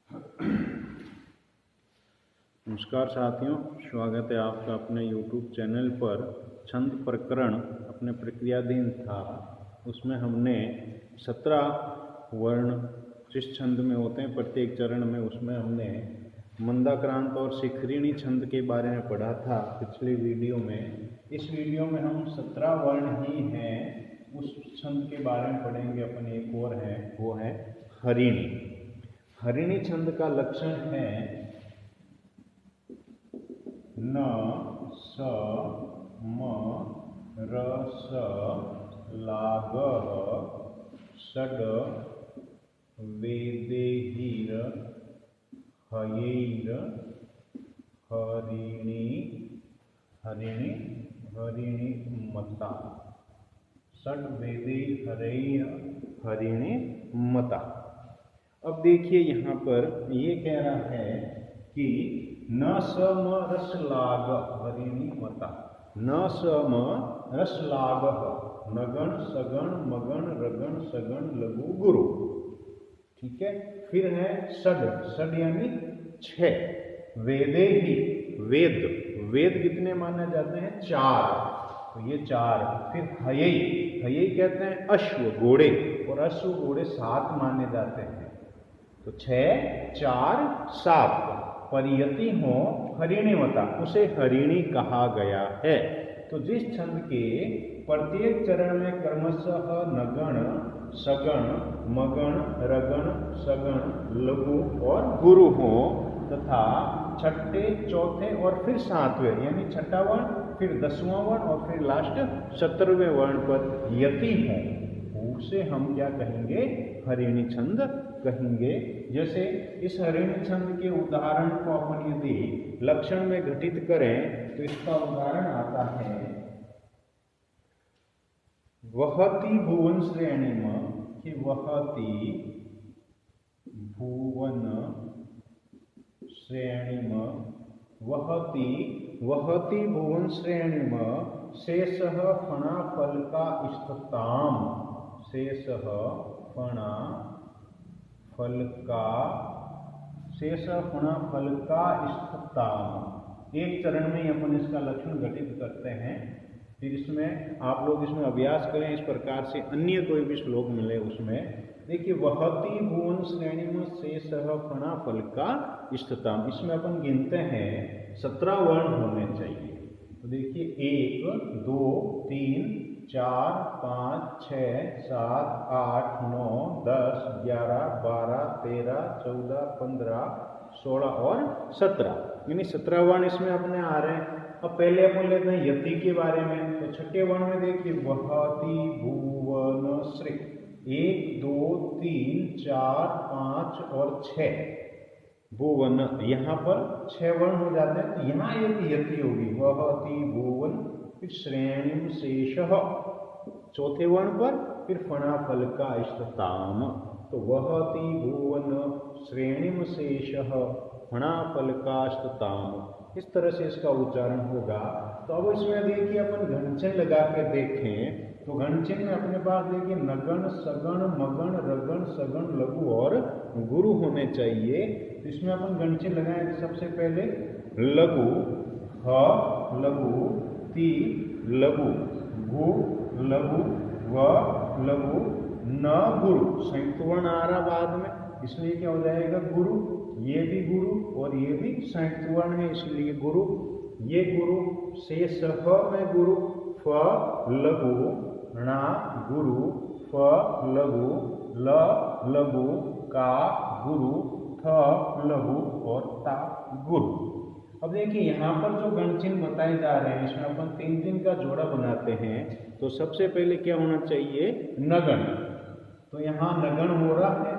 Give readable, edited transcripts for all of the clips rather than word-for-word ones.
नमस्कार साथियों, स्वागत है आपका अपने YouTube चैनल पर। छंद प्रकरण अपने प्रक्रियाधीन था, उसमें हमने 17 वर्ण जिस छंद में होते हैं प्रत्येक चरण में, उसमें हमने मंदाक्रांत और शिखरिणी छंद के बारे में पढ़ा था पिछले वीडियो में। इस वीडियो में हम 17 वर्ण ही हैं, उस छंद के बारे में पढ़ेंगे। अपन एक और है, वो है हरिणी। हरिणी छंद का लक्षण है न स म र स लाग षड वेदैर हयैर हरिणी हरिणी हरिणी मता। षड वेदैर हरैर हरिणी मता। अब देखिए यहाँ पर ये कह रहा है कि न स म रस लाग हरिणी मता। न स म रस लाग नगण सगण मगण रगण सगण लघु गुरु। ठीक है। फिर है षड, षड यानी 6। वेदे ही, वेद, वेद कितने माने जाते हैं? 4, तो ये 4। फिर हयै, हयै कहते हैं अश्व, घोड़े, और अश्व घोड़े 7 माने जाते हैं। तो 6 4 7। परियति हो हरिणीमता, उसे हरिणी कहा गया है। तो जिस छंद के प्रत्येक चरण में क्रमशः नगण सगण मगण रगण सगण लघु और गुरु हो, तथा छठे चौथे और फिर 7वें यानी छठा वर्ण, फिर 10वां वर्ण और फिर लास्ट 17वें वर्ण पर यति हो, उसे हम क्या कहेंगे? हरिणी छंद कहेंगे। जैसे इस हरिणी छंद के उदाहरण को अपन यदि लक्षण में घटित करें तो इसका उदाहरण आता है वहति भुवन श्रेणी में, कि वहति भुवन श्रेणी में, वहति वहति भुवन श्रेणी में शेषः फणा फल का स्थिताम, शेषः फणा फल का, शेष फणा फल का स्थिताम। एक चरण में ही अपन इसका लक्षण घटित करते हैं। फिर इसमें आप लोग इसमें अभ्यास करें, इस प्रकार से अन्य कोई भी श्लोक मिले उसमें। देखिए वहति भुवन श्रेणी में शेषः फणा फल का स्थिताम, इसमें अपन गिनते हैं 17 वर्ण होने चाहिए। तो देखिए 1 2 3 4 5 6 7 8 9 10 11 12 13 14 15 16 और 17, यानी 17 वर्ण इसमें अपने आ रहे हैं। अब पहले अपन लेते हैं यति के बारे में। तो छठे वर्ण में देखिए वहति भुवन श्री, 1 2 3 4 5 और 6 भुवन, यहाँ पर 6 वर्ण हो जाते हैं। तो यहाँ एक यति होगी, वहति भुवन, फिर श्रेणी शेषः चौथे वर्ण पर, फिर फणा फल का स्थिताम। तो वहति भुवन श्रेणी शेषः फणा फल का स्थिताम, इस तरह से इसका उच्चारण होगा। तो अब इसमें देखिए अपन घनचिन्ह लगा के देखें तो घनचिन्ह में अपने पास देखिए नगण सगण मगण रगण सगण लघु और गुरु होने चाहिए। तो इसमें अपन घनचिन्ह लगाएं। सबसे पहले लघु, ह लघु, ती लघु, गु लघु, व लघु, न गुरु, संयुक्त वर्ण आ रहा बाद में, इसलिए क्या हो जाएगा? गुरु। ये भी गुरु और ये भी संयुक्त वर्ण है, इसलिए गुरु। ये गुरु, शेष में गुरु, फ लघु, णा गुरु, फ लघु, ल लघु, का गुरु, थ लघु और ता गुरु। अब देखिए यहाँ पर जो गणचिन्ह बताए जा रहे हैं, इसमें अपन 3 का जोड़ा बनाते हैं। तो सबसे पहले क्या होना चाहिए? नगण। तो यहाँ नगण हो रहा है,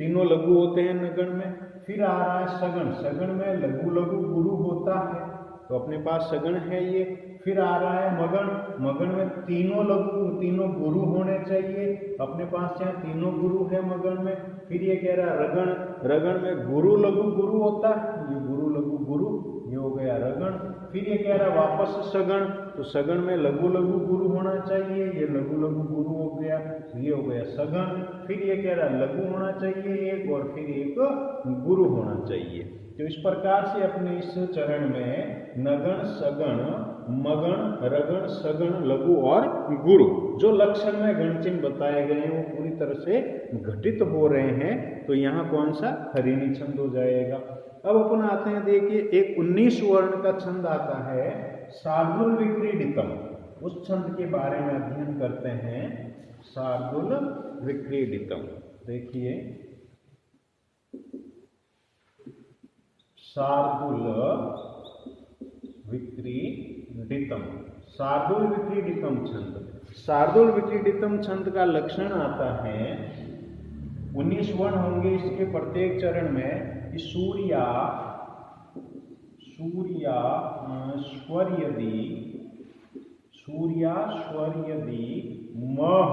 तीनों लघु होते हैं नगण में। फिर आ रहा है सगण, सगण में लघु लघु गुरु होता है, तो अपने पास सगण है ये। फिर आ रहा है मगण, मगण में तीनों लघु तीनों गुरु होने चाहिए, अपने पास यहाँ तीनों गुरु है मगण में। फिर ये कह रहा है रगण, रगण में गुरु लघु गुरु होता है, ये गुरु लघु गुरु ये हो गया रगण। फिर ये कह रहा वापस सगण, तो सगण में लघु लघु गुरु होना चाहिए, ये लघु लघु गुरु हो गया, ये हो गया सगण। फिर ये कह रहा लघु होना चाहिए एक, और फिर एक गुरु होना चाहिए। तो इस प्रकार से अपने इस चरण में नगण, सगण, मगण, रगण, सगण, लघु और गुरु जो लक्षण में गण चिन्ह बताए गए हैं वो पूरी तरह से घटित हो रहे हैं। तो यहाँ कौन सा हरिणी छंद हो जाएगा। अब अपन आते हैं, देखिए एक 19 वर्ण का छंद आता है शार्दुल विक्रीडितम, उस छंद के बारे में अध्ययन करते हैं। शार्दुल विक्रीडितम, देखिए शार्दुल विक्रीडितम, शार्दुल विक्रीडितम छंद। शार्दुल विक्रीडितम छंद का लक्षण आता है 19 वर्ण होंगे इसके प्रत्येक चरण में। सूर्या स्वर यदि, सूर्या स्वर यदि मह,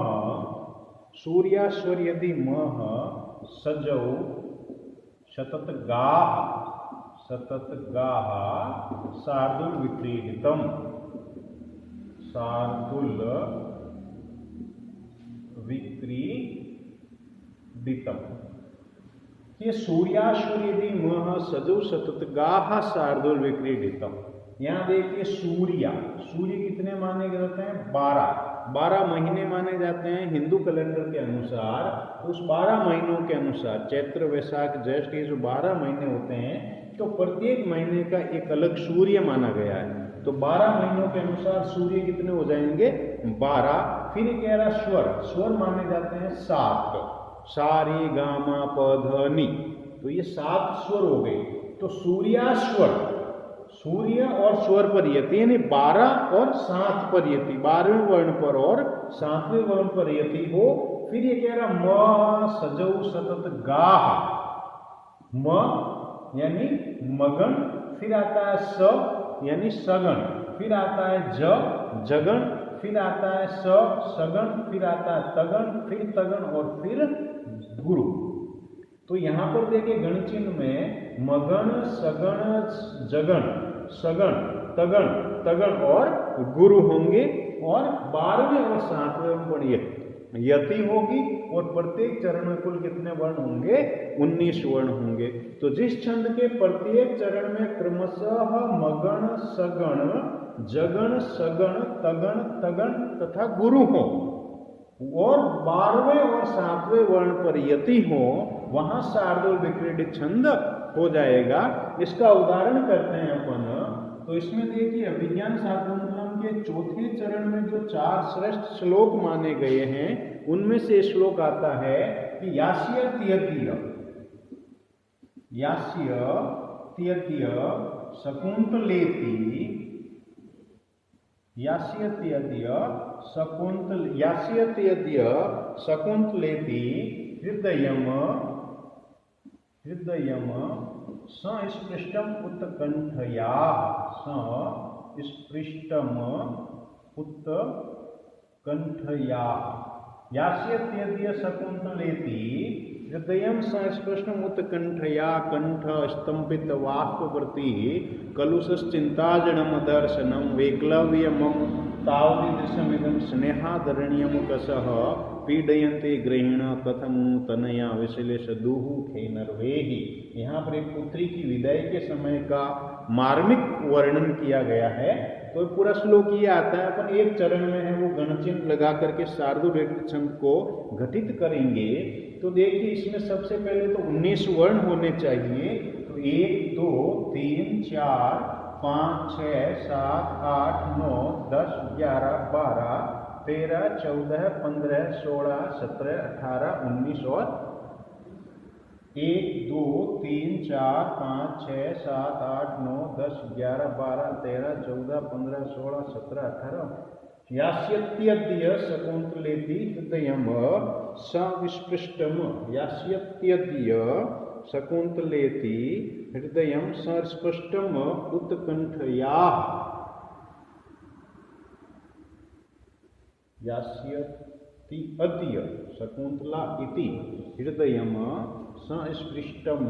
सूर्या स्वर यदि मह, सजौ शतत गाह, सतत गाह, शार्दुल विक्रीडितम, शार्दुल विक्रीडितम। ये सूर्याश्वर यदि मह सजौ सतत गाह शार्दुल विक्रीडितम। यहाँ देखिए सूर्य, सूर्य कितने माने जाते हैं 12 महीने माने जाते हैं हिंदू कैलेंडर के अनुसार। उस 12 महीनों के अनुसार चैत्र वैशाख ज्येष्ठ ये जो 12 महीने होते हैं तो प्रत्येक महीने का एक अलग सूर्य माना गया है। तो 12 महीनों के अनुसार सूर्य कितने हो जाएंगे 12। फिर कह रहा स्वर, स्वर माने जाते हैं 7, सारी गामा पधनी, तो ये 7 स्वर हो गए। तो सूर्यास्वर, सूर्य और स्वर पर यति यानी 12 और 7 पर यति, 12वें वर्ण पर और 7वें वर्ण पर यति हो। फिर ये कह रहा म सजौ सतत गाह, म यानी मगन, फिर आता है स यानी सगन, फिर आता है ज जगन, फिर आता है स सगन, फिर आता है तगन, फिर तगन और फिर गुरु। तो यहाँ पर देखिए गण चिन्ह में मगन, सगन, जगन, सगन, तगन, तगन और गुरु होंगे। और 12वें और 7वें पर यति होगी। और प्रत्येक चरण में कुल कितने वर्ण होंगे 19 वर्ण होंगे। तो जिस छंद के प्रत्येक चरण में क्रमशः मगन, सगण, जगन, सगण, तगन, तगन तथा गुरु हो और 12वें और 7वें वर्ण पर यति हो, वहां शार्दुल विक्रीडित छंद हो जाएगा। इसका उदाहरण करते हैं अपन। तो इसमें देखिए अभिज्ञान शाकुंतलम के चौथे चरण में जो 4 श्रेष्ठ श्लोक माने गए हैं उनमें से श्लोक आता है कि यास्य त्यतीय, यास्य त्यतीय शकुंतलेति, यास्य त्यतीय शकुंतल, यास्य त्यतीय शकुंतलेति हृदयम, हृदयम संस्पृष्टम उत्कंठया, संस्पृष्टम उत्कंठया। यास्य त्यतीय शकुंतलेति हृदयम संस्पृष्टम उत्कंठया, कंठ स्तंभित वाक्प्रवृत्ति कलुषश्चिंताजनम दर्शनम वैक्लव्यमं तावदृशमिदं स्नेहादरण्यम कसः पीडयन्ते ग्रहिण कथम तनया विशलेष दुहु खेनर्वेहि। यहाँ पर एक पुत्री की विदाई के समय का मार्मिक वर्णन किया गया है। तो पूरा श्लोक ये आता है, अपन एक चरण में है वो गणचिन्ह लगा करके शार्दुल विक्रीडित छंद को घटित करेंगे। तो देखिए इसमें सबसे पहले तो 19 वर्ण होने चाहिए। तो 1 2 3 4 5 6 7 8 9 10 11 12 13 14 15 16 17 18 19 और 1 2 3 4 5 6 7 8 9 10 11 12 13 14 15 16 17 18। यास्यत्यद्य शकुंतलेति हृदयम संस्पृष्टम, यास्यत्यद्य शकुंतलेति हृदयम संस्पृष्टम उत्कंठया, यास्यति अद्य शकुंतला इति हृदयम संस्पृष्टम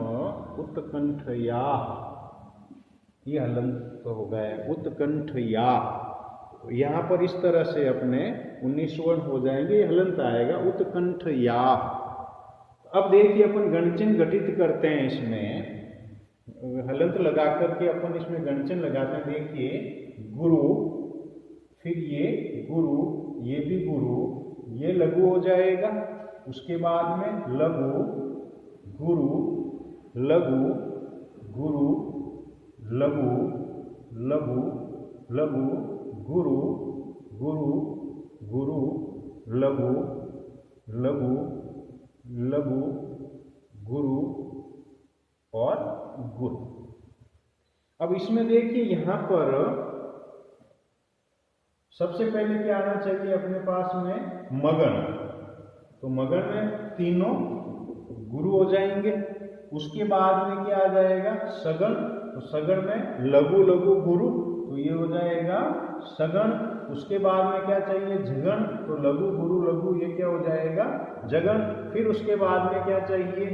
उत्कंठया। ये हलंत तो हो गए। उत्कंठ या, यहाँ पर इस तरह से अपने 19 वर्ण हो जाएंगे, ये हलंत आएगा उत्कंठ या। अब देखिए अपन गणचिन्ह घटित करते हैं, इसमें हलंत लगा करके अपन इसमें गणचिन्ह लगाते हैं। देखिए गुरु, फिर ये गुरु, ये भी गुरु, ये लघु हो जाएगा। उसके बाद में लघु गुरु, लघु गुरु, लघु लघु लघु गुरु, गुरु गुरु, लघु लघु लघु, गुरु और गुरु। अब इसमें देखिए यहाँ पर सबसे पहले क्या आना चाहिए अपने पास में, मगन। तो मगन में तीनों गुरु हो जाएंगे। उसके बाद में क्या आ जाएगा, सगन। तो सगन में लघु लघु गुरु, तो ये हो जाएगा सगन। उसके बाद में क्या चाहिए, जगन। तो लघु गुरु लघु, ये क्या हो जाएगा, जगन। फिर उसके बाद में क्या चाहिए,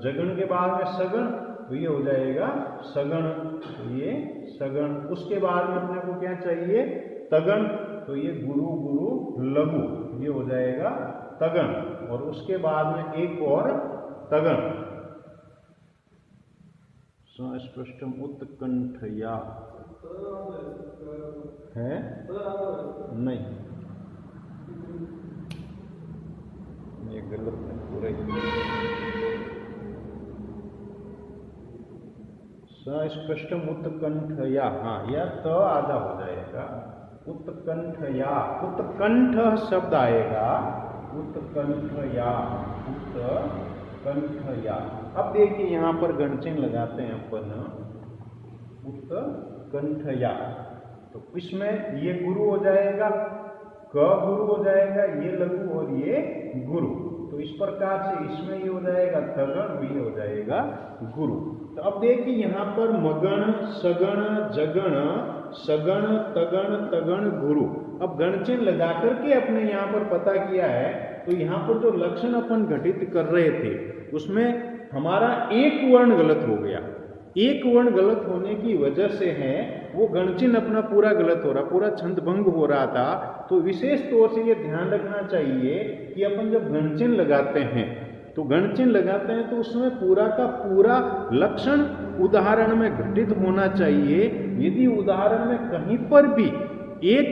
जगन के बाद में सगन, तो ये हो जाएगा सगन। तो ये सगन। उसके बाद में अपने को क्या चाहिए, तगन। तो ये गुरु गुरु लघु, ये हो जाएगा तगन। और उसके बाद में एक और तगन। स्पष्टम उत्कंठ या है, नहीं ये गलत है पूरा ही। स्पष्टम उत्कंठ या, हाँ यह तो आधा हो जाएगा। उत्कंठ या, उत्कंठ शब्द आएगा, उत्कंठ या, उत्कंठ या। अब देखिए यहाँ पर गणचिन्ह लगाते हैं अपन, उत्कंठ या। तो इसमें ये गुरु हो जाएगा, क गुरु हो जाएगा, ये लघु और ये गुरु। तो इस प्रकार से इसमें ये हो जाएगा तगण, ये हो जाएगा गुरु। तो अब देखिए यहाँ पर मगन, सगण, जगण, सगण, तगण, तगण, गुरु। अब गणचिन्ह लगा करके अपने यहाँ पर पता किया है। तो यहाँ पर जो लक्षण अपन घटित कर रहे थे उसमें हमारा एक वर्ण गलत हो गया। एक वर्ण गलत होने की वजह से है वो गणचिन्ह अपना पूरा गलत हो रहा, पूरा छंद भंग हो रहा था। तो विशेष तौर से ये ध्यान रखना चाहिए कि अपन जब गणचिन्ह लगाते हैं तो गणचिन्ह लगाते हैं तो उसमें पूरा का पूरा लक्षण उदाहरण में घटित होना चाहिए। यदि उदाहरण में कहीं पर भी एक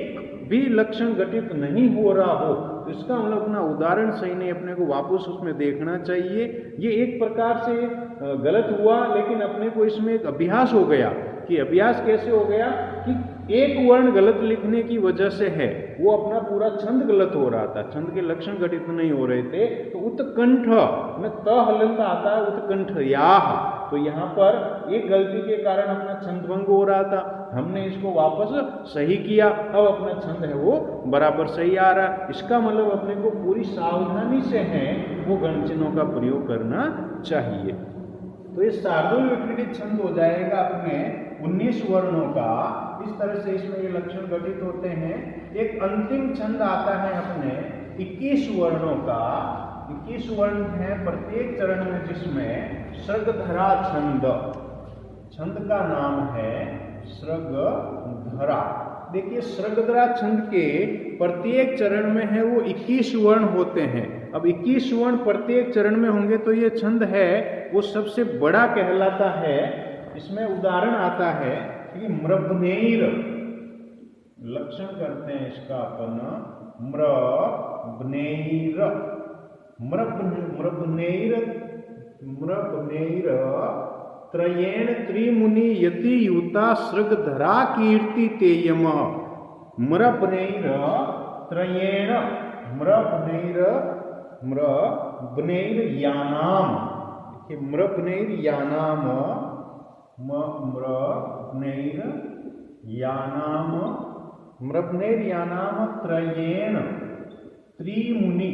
भी लक्षण घटित नहीं हो रहा हो तो इसका मतलब अपना उदाहरण सही नहीं, अपने को वापस उसमें देखना चाहिए। ये एक प्रकार से गलत हुआ, लेकिन अपने को इसमें एक अभ्यास हो गया। कि अभ्यास कैसे हो गया कि एक वर्ण गलत लिखने की वजह से है वो अपना पूरा छंद गलत हो रहा था, छंद के लक्षण घटित नहीं हो रहे थे। तो उत्कंठ में त हलंत आता है, उत्कंठ याह। तो यहाँ पर एक गलती के कारण अपना छंद भंग हो रहा था, हमने इसको वापस सही किया। अब अपना छंद है वो बराबर सही आ रहा। इसका मतलब अपने को पूरी सावधानी से है वो गणचिन्हों का प्रयोग करना चाहिए। तो ये शार्दूल विक्रीडित छंद हो जाएगा अपने 19 वर्णों का। इस तरह से इसमें ये लक्षण घटित होते हैं। एक अंतिम छंद आता है अपने 21 वर्णों का। 21 वर्ण है प्रत्येक चरण में, जिसमें श्रगधरा छंद, छंद का नाम है श्रगधरा। देखिए श्रगधरा छंद के प्रत्येक चरण में है वो 21 वर्ण होते हैं। अब 21 वर्ण प्रत्येक चरण में होंगे तो ये छंद है वो सबसे बड़ा कहलाता है। इसमें उदाहरण आता है कि मृबनेर, लक्षण करते हैं इसका अपन, मृबनेर, मृबनेर, मृबनेर त्रयेण त्रिमुनि यति युता श्रगधरा कीर्ति तेयम। मृबनेर त्रयेण, मृबनेर, मृबनेर यानाम, मृबनेर यानाम, मृबनेर यानाम, मृबनेर यानाम त्रयेण त्रिमुनि,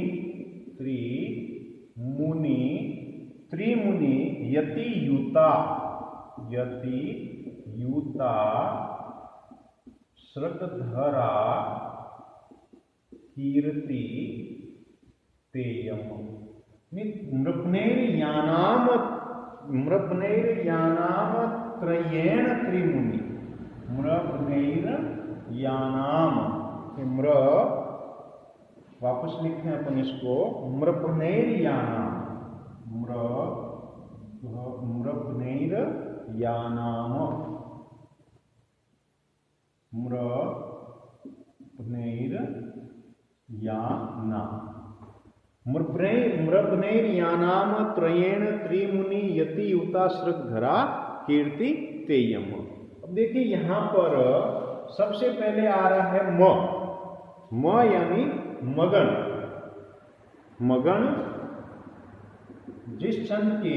त्रिमुनि, त्रिमुनि यति युता, यति युता श्रगधरा कीर्ति तेयम। मृबनेर यानाम, मृबनेर यानाम त्रयेण त्रिमुनि मृपुनैर्यानाम। म्र वापस लिखते हैं अपन इसको, मृपुनैर्यानाम, मृपुनैर्यानाम, मृपुनैर्यानाम, मृपुनैर्यानाम त्रयेण त्रिमुनि यति युता सृगधरा कीर्ति तेयम। अब देखिए यहां पर सबसे पहले आ रहा है म यानी मगन। मगन जिस छंद के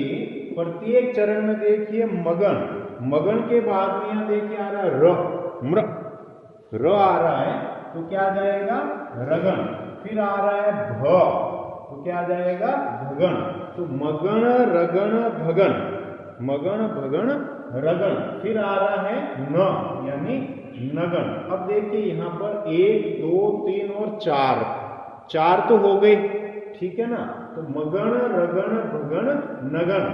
प्रत्येक चरण में देखिए मगन, मगन के बाद में यहां देखिए आ रहा है र, म्र, र आ रहा है तो क्या आ जाएगा रगन। फिर आ रहा है भ तो क्या आ जाएगा भगन। तो मगन रगन भगन, मगन भगन रगन। फिर आ रहा है न यानी नगन। अब देखिए यहां पर 1 2 3 और 4 तो हो गए, ठीक है ना। तो मगन रगन भगन नगन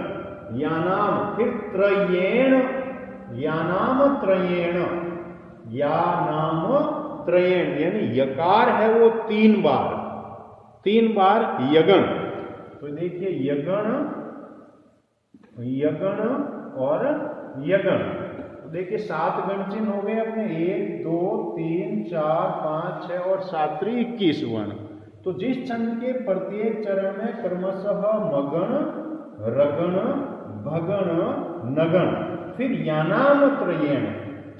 यानाम। फिर त्रयेण, यानाम त्रयेण, यानाम त्रयेण यानी यकार है वो 3 बार यगन। तो देखिए यगन, यगन और यगन। तो देखिए 7 गण चिन्ह हो गए अपने, 1 2 3 4 5 6 और 7 21 वर्ण। तो जिस छंद के प्रत्येक चरण में क्रमशः मगन रगन भगन नगन फिर यानाम त्रयेण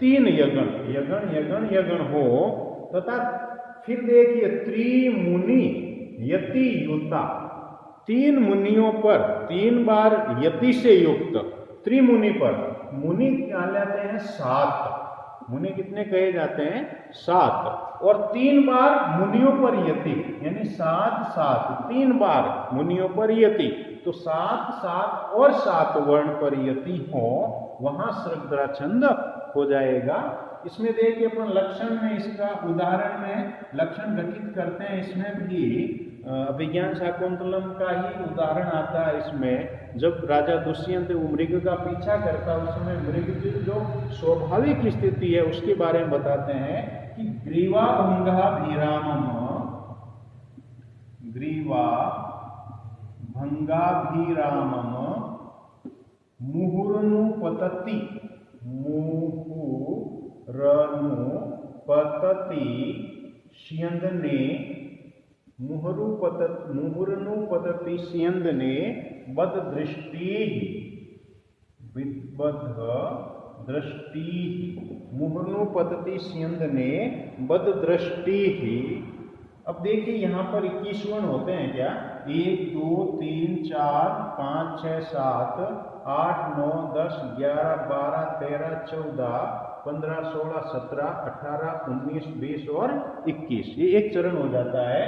3 यगन यगन यगन यगन हो तथा फिर देखिए त्रिमुनि यति युता, 3 मुनियों पर 3 बार यति से युक्त, त्रिमुनि पर। मुनि क्या लेते हैं 7, मुनि कितने कहे जाते हैं 7, और 3 बार मुनियों पर यति यानी 7 7, 3 बार मुनियों पर यति। तो 7 7 और 7 वर्ण पर यति हो वहां सृगधरा छंद हो जाएगा। इसमें देखिए अपन लक्षण में इसका उदाहरण में लक्षण घटित करते हैं। इसमें भी अभिज्ञान शाकुंतलम का ही उदाहरण आता है। इसमें जब राजा दुष्यंत मृग का पीछा करता है उस समय मृग की जो स्वाभाविक स्थिति है उसके बारे में बताते हैं कि ग्रीवा भंगाभिरामम, ग्रीवा भंगाभिरामम मुहुरनुपतति, मुहुरनुपतति स्यंदने, मुहुरनुपतति स्यंदने बद दृष्टि, विबद्ध दृष्टि, मुहुरनुपतति स्यंदने बद दृष्टि। अब देखिए यहाँ पर 21 वर्ण होते हैं क्या, 1 2 3 4 5 6 7 8 9 10 11 12 13 14 15 16 17 18 19 20 और 21, ये एक चरण हो जाता है।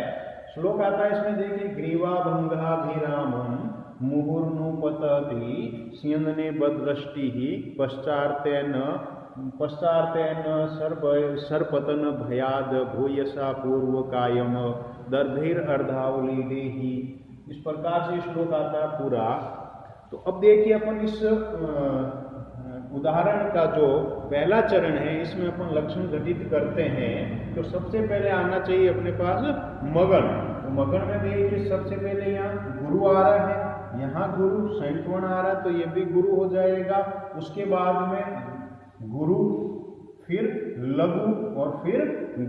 श्लोक आता है इसमें देखिए ग्रीवा भंगाभिरामम मुहुर्नुपतति स्यंदने बदृष्टि पश्चातेन सर्पतन भयाद भूयसा पूर्वकायम दर्भिर अर्धावलीदेहि। इस प्रकार से श्लोक आता है पूरा। तो अब देखिए अपन इस उदाहरण का जो पहला चरण है इसमें अपन लक्षण घटित करते हैं। तो सबसे पहले आना चाहिए अपने पास मगन। तो मगन में देखिए सबसे पहले यहाँ गुरु आ रहा है, यहाँ गुरु संयुक्त आ रहा है तो ये भी गुरु हो जाएगा। उसके बाद में गुरु, फिर लघु और फिर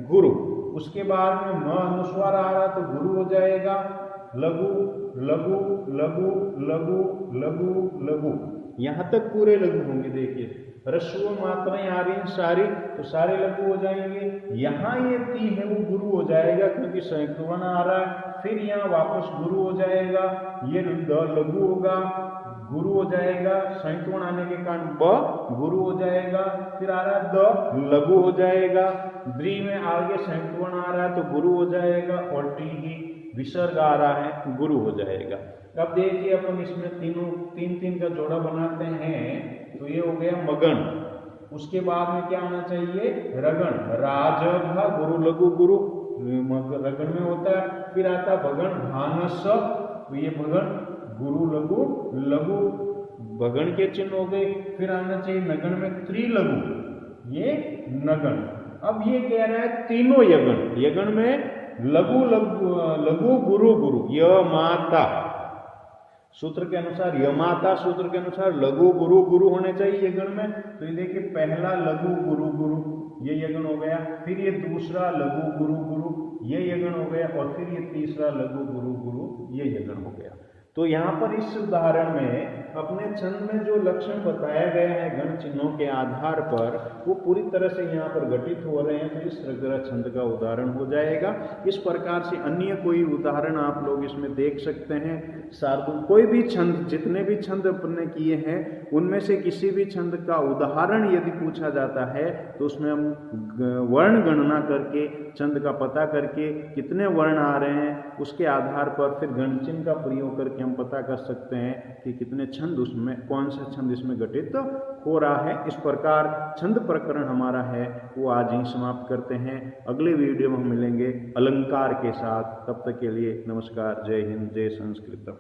गुरु। उसके बाद में म अनुस्वार आ रहा तो गुरु हो जाएगा, लघु लघु लघु लघु लघु लघु, यहां तक पूरे लघु होंगे। देखिए ह्रस्व मात्राएं आ रही सारी तो सारे लघु हो जाएंगे। यहाँ ये ती है वो गुरु हो जाएगा क्योंकि संयुक्त वर्ण आ रहा है। फिर यहाँ वापस गुरु हो जाएगा, ये द लघु होगा, गुरु हो जाएगा, संयुक्त वर्ण आने के कारण ब गुरु हो जाएगा। फिर आ रहा है द लघु हो जाएगा, द्रि में आगे संयुक्त वर्ण आ रहा है तो गुरु हो जाएगा, और टी ही विसर्ग आ रहा है गुरु हो जाएगा। अब देखिए अपन इसमें तीन तीन का जोड़ा बनाते हैं तो ये हो गया मगन। उसके बाद में क्या आना चाहिए रगन, राज भा गुरु लघु गुरु रगन में होता है। फिर आता भगन भानस, तो ये भगन गुरु लघु लघु भगण के चिन्ह हो गए। फिर आना चाहिए नगण में त्रिलघु, ये नगण। अब ये कह रहा है तीनों यगण, यगण में लघु लघु लघु गुरु गुरु, य माता सूत्र के अनुसार, यमाता सूत्र के अनुसार लघु गुरु गुरु होने चाहिए यगण में। तो ये देखिए पहला लघु गुरु गुरु ये यगण हो गया, फिर ये दूसरा लघु गुरु गुरु ये यगण हो गया, और फिर ये तीसरा लघु गुरु गुरु ये यगण हो गया। तो यहाँ पर इस उदाहरण में अपने छंद में जो लक्षण बताया गया है गण चिन्हों के आधार पर, वो पूरी तरह से यहाँ पर घटित हो रहे हैं, तो इस तरह छंद का उदाहरण हो जाएगा। इस प्रकार से अन्य कोई उदाहरण आप लोग इसमें देख सकते हैं। शार्दूल कोई भी छंद, जितने भी छंद अपने किए हैं उनमें से किसी भी छंद का उदाहरण यदि पूछा जाता है तो उसमें हम वर्ण गणना करके, छंद का पता करके कितने वर्ण आ रहे हैं उसके आधार पर फिर गण चिन्ह का प्रयोग करके हम पता कर सकते हैं कि कितने छंद उसमें, कौन सा छंद इसमें घटित हो रहा है। इस प्रकार छंद प्रकरण हमारा है वो आज ही समाप्त करते हैं। अगले वीडियो में हम मिलेंगे अलंकार के साथ। तब तक के लिए नमस्कार, जय हिंद, जय संस्कृत।